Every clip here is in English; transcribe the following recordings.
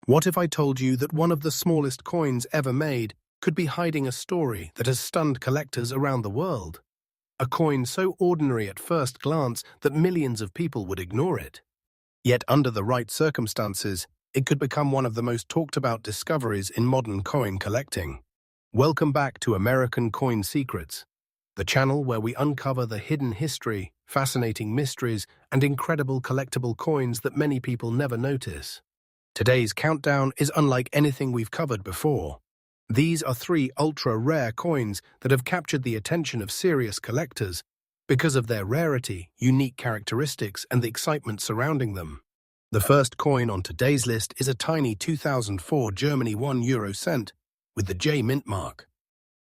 What if I told you that one of the smallest coins ever made could be hiding a story that has stunned collectors around the world? A coin so ordinary at first glance that millions of people would ignore it. Yet under the right circumstances, it could become one of the most talked about discoveries in modern coin collecting. Welcome back to American Coin Secrets, the channel where we uncover the hidden history, fascinating mysteries, and incredible collectible coins that many people never notice. Today's countdown is unlike anything we've covered before. These are 3 ultra-rare coins that have captured the attention of serious collectors because of their rarity, unique characteristics, and the excitement surrounding them. The first coin on today's list is a tiny 2004 Germany €1 cent with the J mint mark.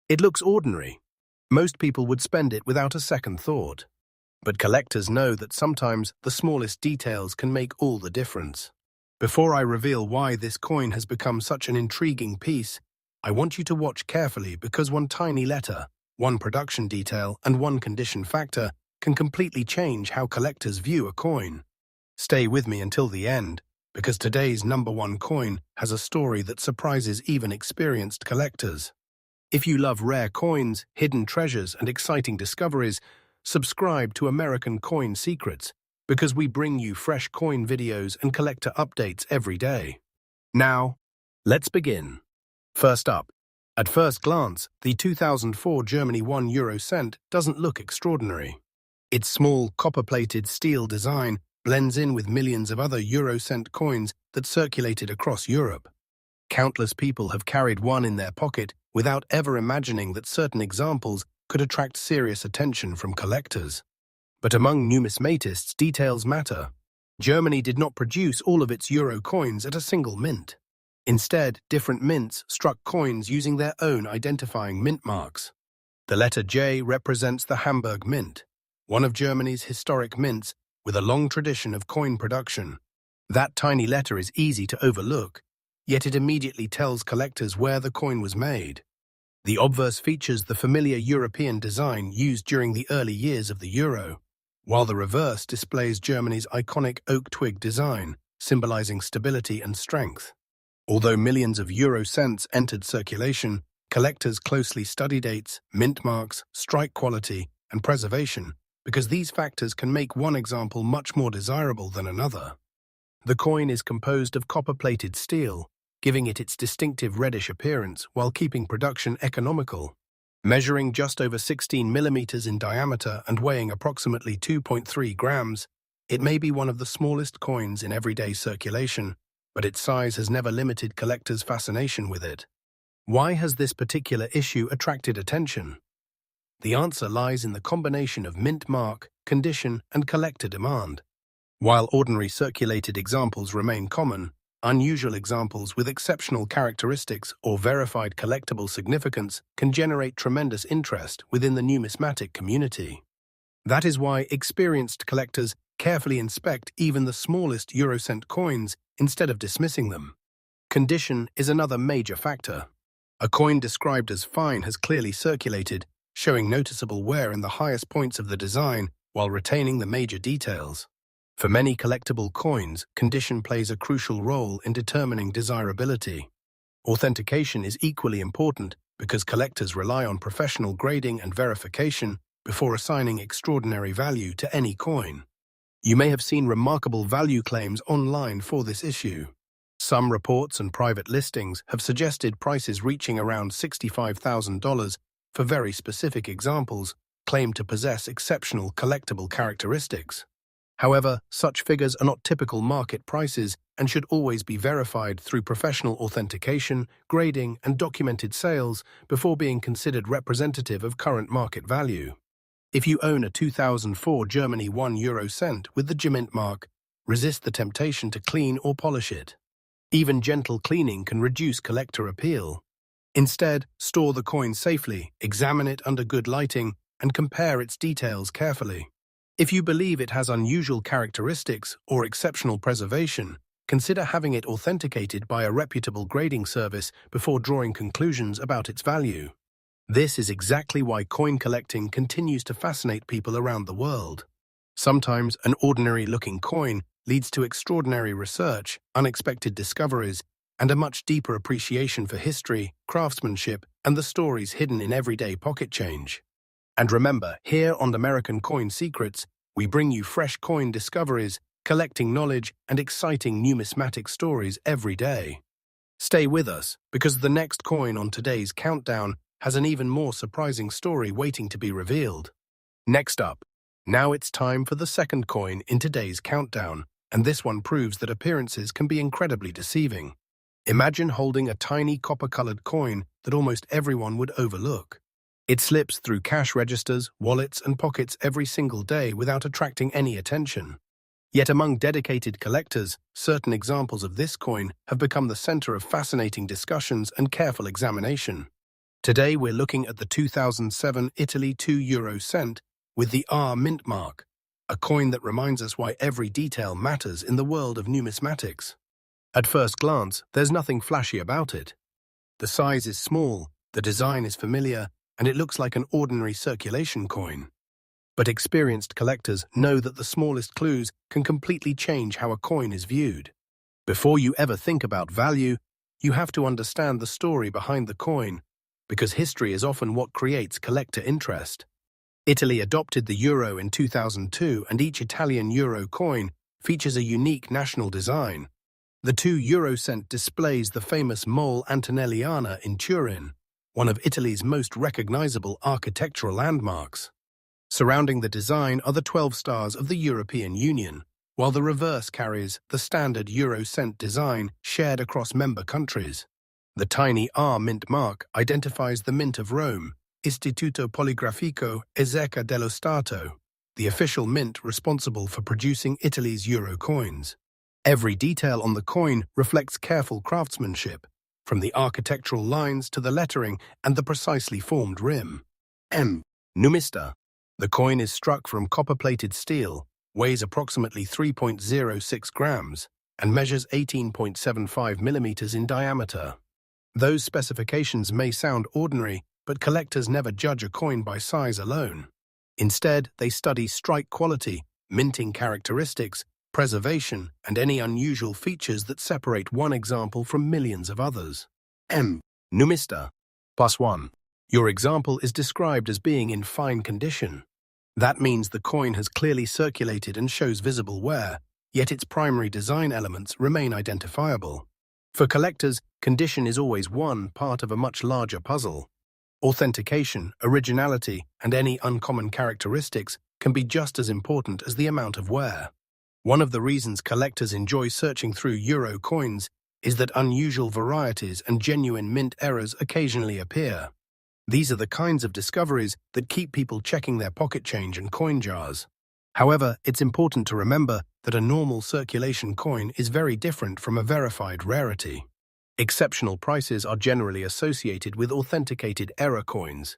It looks ordinary. Most people would spend it without a second thought. But collectors know that sometimes the smallest details can make all the difference. Before I reveal why this coin has become such an intriguing piece, I want you to watch carefully because one tiny letter, one production detail, and one condition factor can completely change how collectors view a coin. Stay with me until the end, because today's #1 coin has a story that surprises even experienced collectors. If you love rare coins, hidden treasures, and exciting discoveries, subscribe to American Coin Secrets, because we bring you fresh coin videos and collector updates every day. Now, let's begin. First up, at first glance, the 2004 Germany €1 cent doesn't look extraordinary. Its small, copper-plated steel design blends in with millions of other Euro cent coins that circulated across Europe. Countless people have carried one in their pocket without ever imagining that certain examples could attract serious attention from collectors. But among numismatists, details matter. Germany did not produce all of its euro coins at a single mint. Instead, different mints struck coins using their own identifying mint marks. The letter J represents the Hamburg Mint, one of Germany's historic mints with a long tradition of coin production. That tiny letter is easy to overlook, yet it immediately tells collectors where the coin was made. The obverse features the familiar European design used during the early years of the euro, while the reverse displays Germany's iconic oak twig design, symbolizing stability and strength. Although millions of euro cents entered circulation, collectors closely study dates, mint marks, strike quality, and preservation, because these factors can make one example much more desirable than another. The coin is composed of copper-plated steel, giving it its distinctive reddish appearance while keeping production economical. Measuring just over 16 millimeters in diameter and weighing approximately 2.3 grams, it may be one of the smallest coins in everyday circulation, but its size has never limited collectors' fascination with it. Why has this particular issue attracted attention? The answer lies in the combination of mint mark, condition, and collector demand. While ordinary circulated examples remain common, unusual examples with exceptional characteristics or verified collectible significance can generate tremendous interest within the numismatic community. That is why experienced collectors carefully inspect even the smallest Eurocent coins instead of dismissing them. Condition is another major factor. A coin described as fine has clearly circulated, showing noticeable wear in the highest points of the design while retaining the major details. For many collectible coins, condition plays a crucial role in determining desirability. Authentication is equally important because collectors rely on professional grading and verification before assigning extraordinary value to any coin. You may have seen remarkable value claims online for this issue. Some reports and private listings have suggested prices reaching around $65,000 for very specific examples claimed to possess exceptional collectible characteristics. However, such figures are not typical market prices and should always be verified through professional authentication, grading, and documented sales before being considered representative of current market value. If you own a 2004 Germany €1 cent with the J mint mark, resist the temptation to clean or polish it. Even gentle cleaning can reduce collector appeal. Instead, store the coin safely, examine it under good lighting, and compare its details carefully. If you believe it has unusual characteristics or exceptional preservation, consider having it authenticated by a reputable grading service before drawing conclusions about its value. This is exactly why coin collecting continues to fascinate people around the world. Sometimes an ordinary-looking coin leads to extraordinary research, unexpected discoveries, and a much deeper appreciation for history, craftsmanship, and the stories hidden in everyday pocket change. And remember, here on American Coin Secrets, we bring you fresh coin discoveries, collecting knowledge, and exciting numismatic stories every day. Stay with us, because the next coin on today's countdown has an even more surprising story waiting to be revealed. Next up, now it's time for the second coin in today's countdown, and this one proves that appearances can be incredibly deceiving. Imagine holding a tiny copper-colored coin that almost everyone would overlook. It slips through cash registers, wallets, and pockets every single day without attracting any attention. Yet among dedicated collectors, certain examples of this coin have become the center of fascinating discussions and careful examination. Today we're looking at the 2007 Italy €2 cent with the R mint mark, a coin that reminds us why every detail matters in the world of numismatics. At first glance, there's nothing flashy about it. The size is small, the design is familiar, and it looks like an ordinary circulation coin. But experienced collectors know that the smallest clues can completely change how a coin is viewed. Before you ever think about value, you have to understand the story behind the coin, because history is often what creates collector interest. Italy adopted the euro in 2002, and each Italian euro coin features a unique national design. The €2 cent displays the famous Mole Antonelliana in Turin, one of Italy's most recognizable architectural landmarks. Surrounding the design are the 12 stars of the European Union, while the reverse carries the standard euro cent design shared across member countries. The tiny R mint mark identifies the Mint of Rome, Istituto Poligrafico e Zecca dello Stato, the official mint responsible for producing Italy's euro coins. Every detail on the coin reflects careful craftsmanship, from the architectural lines to the lettering and the precisely formed rim. Numista. The coin is struck from copper-plated steel, weighs approximately 3.06 grams, and measures 18.75 millimeters in diameter. Those specifications may sound ordinary, but collectors never judge a coin by size alone. Instead, they study strike quality, minting characteristics, preservation, and any unusual features that separate one example from millions of others. Numista. +1. Your example is described as being in fine condition. That means the coin has clearly circulated and shows visible wear, yet its primary design elements remain identifiable. For collectors, condition is always one part of a much larger puzzle. Authentication, originality, and any uncommon characteristics can be just as important as the amount of wear. One of the reasons collectors enjoy searching through euro coins is that unusual varieties and genuine mint errors occasionally appear. These are the kinds of discoveries that keep people checking their pocket change and coin jars. However, it's important to remember that a normal circulation coin is very different from a verified rarity. Exceptional prices are generally associated with authenticated error coins,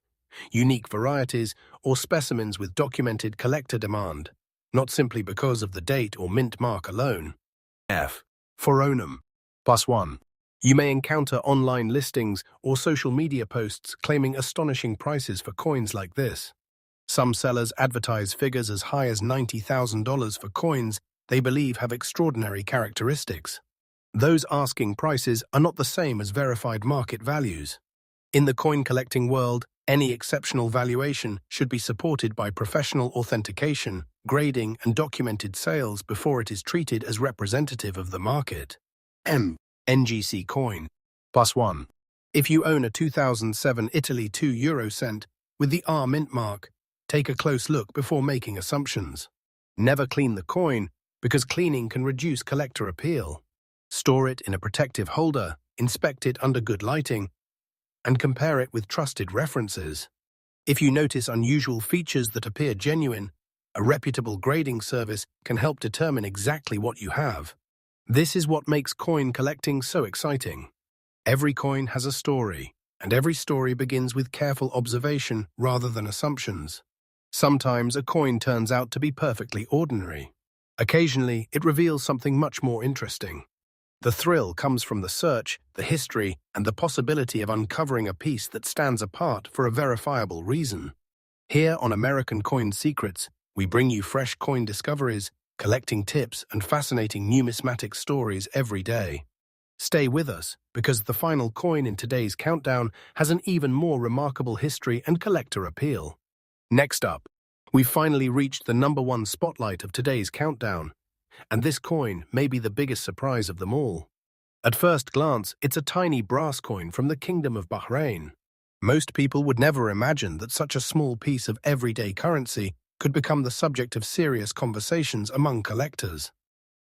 unique varieties, or specimens with documented collector demand, not simply because of the date or mint mark alone. Foronum. +1. You may encounter online listings or social media posts claiming astonishing prices for coins like this. Some sellers advertise figures as high as $90,000 for coins they believe have extraordinary characteristics. Those asking prices are not the same as verified market values. In the coin collecting world, any exceptional valuation should be supported by professional authentication, grading, and documented sales before it is treated as representative of the market. NGC coin. +1. If you own a 2007 Italy €2 cent with the R mint mark, take a close look before making assumptions. Never clean the coin, because cleaning can reduce collector appeal. Store it in a protective holder, inspect it under good lighting, and compare it with trusted references. If you notice unusual features that appear genuine, a reputable grading service can help determine exactly what you have. This is what makes coin collecting so exciting. Every coin has a story, and every story begins with careful observation rather than assumptions. Sometimes a coin turns out to be perfectly ordinary. Occasionally, it reveals something much more interesting. The thrill comes from the search, the history, and the possibility of uncovering a piece that stands apart for a verifiable reason. Here on American Coin Secrets, we bring you fresh coin discoveries, collecting tips, and fascinating numismatic stories every day. Stay with us, because the final coin in today's countdown has an even more remarkable history and collector appeal. Next up, we've finally reached the #1 spotlight of today's countdown, and this coin may be the biggest surprise of them all. At first glance, it's a tiny brass coin from the Kingdom of Bahrain. Most people would never imagine that such a small piece of everyday currency could become the subject of serious conversations among collectors.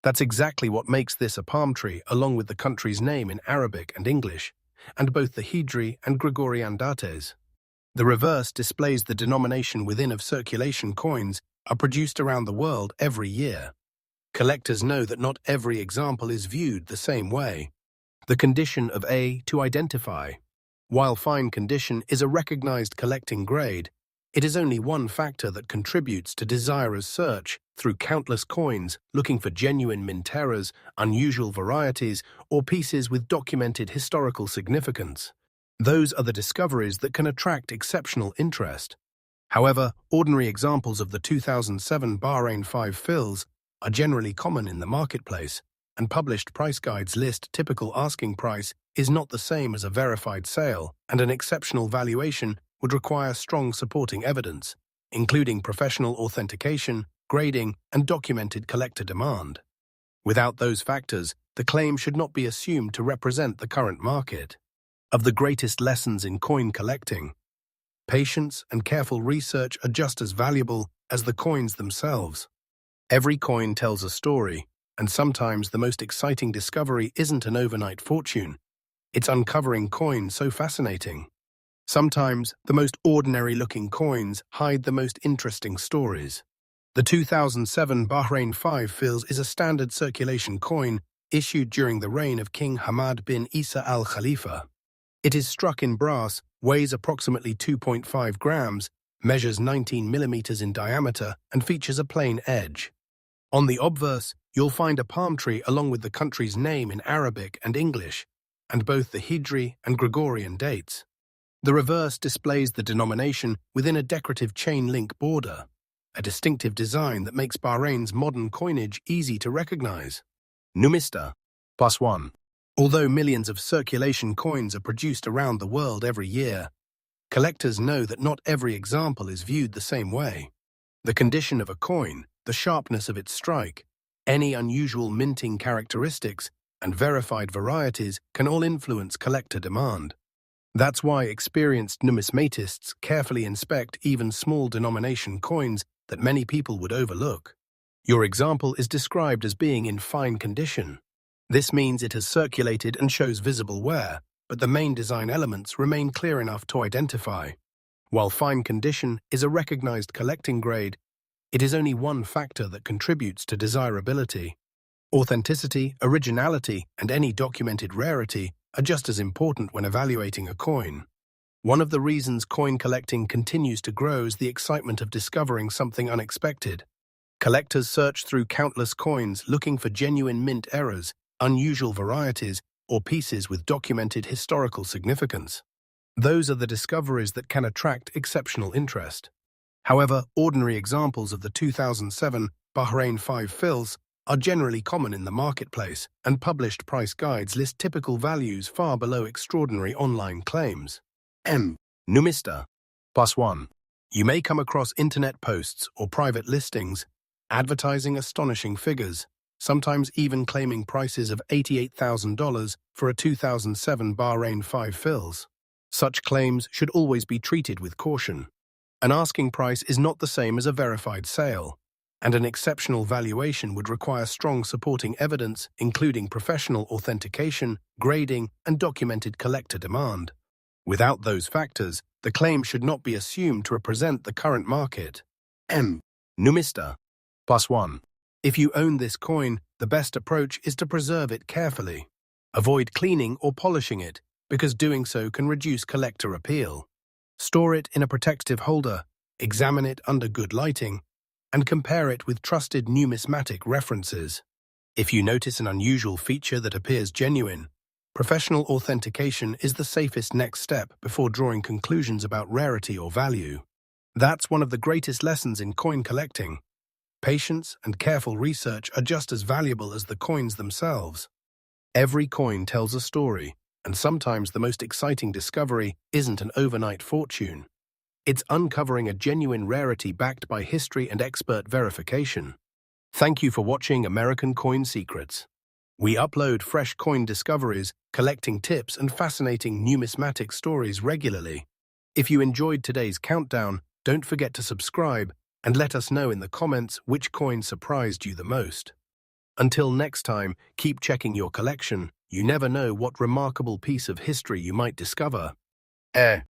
That's exactly what makes this a palm tree, along with the country's name in Arabic and English, and both the Hijri and Gregorian dates. The reverse displays the denomination within of circulation coins are produced around the world every year. Collectors know that not every example is viewed the same way. The condition of A to identify. While fine condition is a recognized collecting grade, it is only one factor that contributes to desirers' search through countless coins looking for genuine mint errors, unusual varieties, or pieces with documented historical significance. Those are the discoveries that can attract exceptional interest. However, ordinary examples of the 2007 Bahrain 5 fills are generally common in the marketplace, and published price guides list typical asking price is not the same as a verified sale, and an exceptional valuation would require strong supporting evidence, including professional authentication, grading, and documented collector demand. Without those factors, the claim should not be assumed to represent the current market. Of the greatest lessons in coin collecting, patience and careful research are just as valuable as the coins themselves. Every coin tells a story, and sometimes the most exciting discovery isn't an overnight fortune. It's uncovering coins so fascinating. Sometimes the most ordinary-looking coins hide the most interesting stories. The 2007 Bahrain 5 fils is a standard circulation coin issued during the reign of King Hamad bin Isa al-Khalifa. It is struck in brass, weighs approximately 2.5 grams, measures 19 millimeters in diameter, and features a plain edge. On the obverse, you'll find a palm tree along with the country's name in Arabic and English, and both the Hijri and Gregorian dates. The reverse displays the denomination within a decorative chain-link border, a distinctive design that makes Bahrain's modern coinage easy to recognize. Numista +1. Although millions of circulation coins are produced around the world every year, collectors know that not every example is viewed the same way. The condition of a coin, the sharpness of its strike, any unusual minting characteristics, and verified varieties can all influence collector demand. That's why experienced numismatists carefully inspect even small denomination coins that many people would overlook. Your example is described as being in fine condition. This means it has circulated and shows visible wear, but the main design elements remain clear enough to identify. While fine condition is a recognized collecting grade, it is only one factor that contributes to desirability. Authenticity, originality, and any documented rarity are just as important when evaluating a coin. One of the reasons coin collecting continues to grow is the excitement of discovering something unexpected. Collectors search through countless coins looking for genuine mint errors, unusual varieties, or pieces with documented historical significance. Those are the discoveries that can attract exceptional interest. However, ordinary examples of the 2007 Bahrain 5 fils are generally common in the marketplace, and published price guides list typical values far below extraordinary online claims. Numista +1. You may come across internet posts or private listings advertising astonishing figures, sometimes even claiming prices of $88,000 for a 2007 Bahrain 5 fils. Such claims should always be treated with caution. An asking price is not the same as a verified sale, and an exceptional valuation would require strong supporting evidence, including professional authentication, grading, and documented collector demand. Without those factors, the claim should not be assumed to represent the current market. Numista +1. If you own this coin, the best approach is to preserve it carefully. Avoid cleaning or polishing it, because doing so can reduce collector appeal. Store it in a protective holder, examine it under good lighting, and compare it with trusted numismatic references. If you notice an unusual feature that appears genuine, professional authentication is the safest next step before drawing conclusions about rarity or value. That's one of the greatest lessons in coin collecting. Patience and careful research are just as valuable as the coins themselves. Every coin tells a story, and sometimes the most exciting discovery isn't an overnight fortune. It's uncovering a genuine rarity backed by history and expert verification. Thank you for watching American Coin Secrets. We upload fresh coin discoveries, collecting tips, and fascinating numismatic stories regularly. If you enjoyed today's countdown, don't forget to subscribe and let us know in the comments which coin surprised you the most. Until next time, keep checking your collection. You never know what remarkable piece of history you might discover.